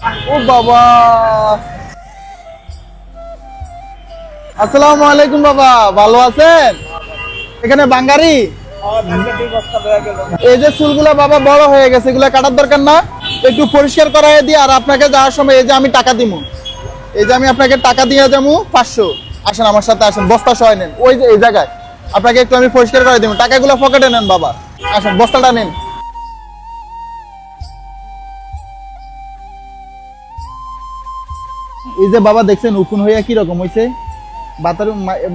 ও বাবা, আসসালামু আলাইকুম বাবা, ভালো আছেন? এখানে বাঙ্গারি। এই যে চুলগুলা বাবা বড় হয়ে গেছে, এগুলা কাটার দরকার না? একটু পরিষ্কার করাই দিই, আর আপনাকে যাওয়ার সময় এই যে আমি টাকা দিব, এই যে আমি আপনাকে টাকা দিয়ে যাবো 500। আসেন আমার সাথে, আসেন, বস্তা সহ নেন, ওই যে এই জায়গায় আপনাকে একটু আমি পরিষ্কার করে দিব। টাকাগুলো পকেটে নেন বাবা, আসেন বস্তাটা নেন। এই যে বাবা দেখছেন উকুন হইয়া কি রকম হয়েছে,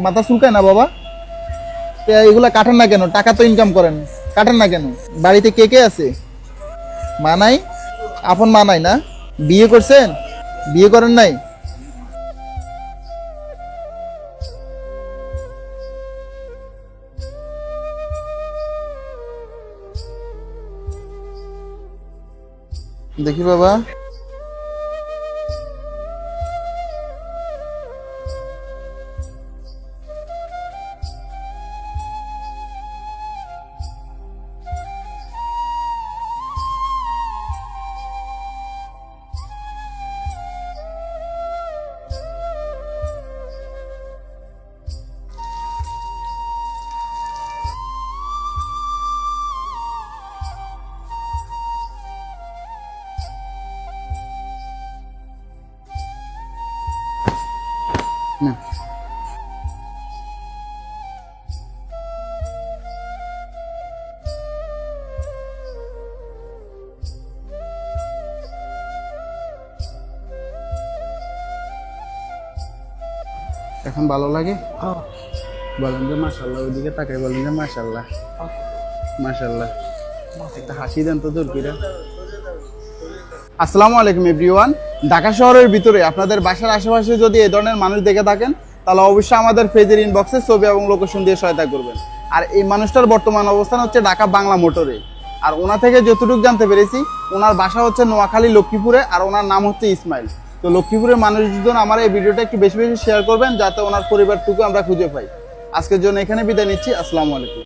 মাথা চুলকায় না বাবা? তো এগুলা কাটেন না কেন? টাকা তো ইনকাম করেন, কাটেন না কেন? বাড়িতে কে কে আছে? মা নাই? আপন মা নাই না? বিয়ে করছেন? বিয়ে করেন নাই? দেখি বাবা, না এখন ভালো লাগে? বলেন যে মাশাল্লাহ, ওইদিকে তাকাই বলেন যে মাশাল্লাহ, মাশাল্লাহ। একটা হাসি দেন তো জোরকিরা। আসসালামু আলাইকুম এভরিওয়ান। ঢাকা শহরের ভিতরে আপনাদের বাসার আশেপাশে যদি এই ধরনের মানুষ দেখে থাকেন, তাহলে অবশ্যই আমাদের পেজের ইনবক্সে ছবি এবং লোকেশন দিয়ে সহায়তা করবেন। আর এই মানুষটার বর্তমান অবস্থান হচ্ছে ঢাকা বাংলা মোটরে। আর ওনা থেকে যতটুকু জানতে পেরেছি, ওনার বাসা হচ্ছে নোয়াখালী লক্ষ্মীপুরে, আর ওনার নাম হচ্ছে ইসমাইল। তো লক্ষ্মীপুরের মানুষজন আমার এই ভিডিওটা একটু বেশি বেশি শেয়ার করবেন, যাতে ওনার পরিবারটুকু আমরা খুঁজে পাই। আজকের জন্য এখানে বিদায় নিচ্ছি। আসসালামু আলাইকুম।